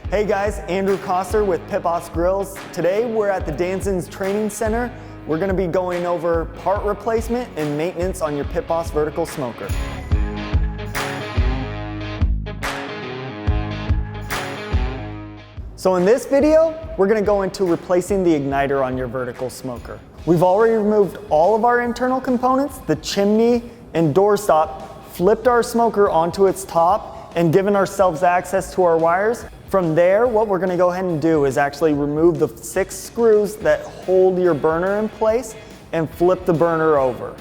Hey guys, Andrew Koster with Pit Boss Grills. Today we're at the Danzens Training Center. We're going to be going over part replacement and maintenance on your Pit Boss vertical smoker. So in this video, we're going to go into replacing the igniter on your vertical smoker. We've already removed all of our internal components, the chimney and doorstop, flipped our smoker onto its top, and given ourselves access to our wires. From there, what we're going to go ahead and do is actually remove the 6 screws that hold your burner in place and flip the burner over.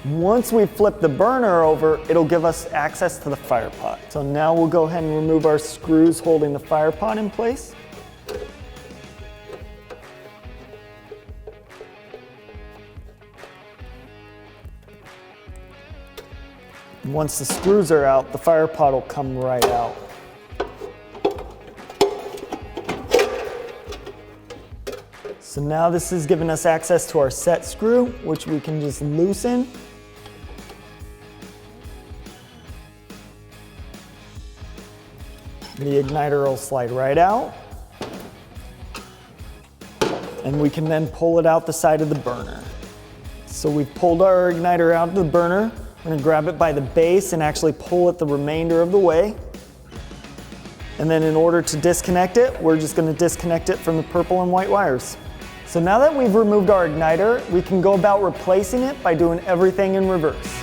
Once we flip the burner over, it'll give us access to the fire pot. So now we'll go ahead and remove our screws holding the fire pot in place. Once the screws are out, the fire pot will come right out. So now this is giving us access to our set screw, which we can just loosen. The igniter will slide right out. And we can then pull it out the side of the burner. So we've pulled our igniter out of the burner. We're going to grab it by the base and actually pull it the remainder of the way. And then in order to disconnect it, we're just going to disconnect it from the purple and white wires. So now that we've removed our igniter, we can go about replacing it by doing everything in reverse.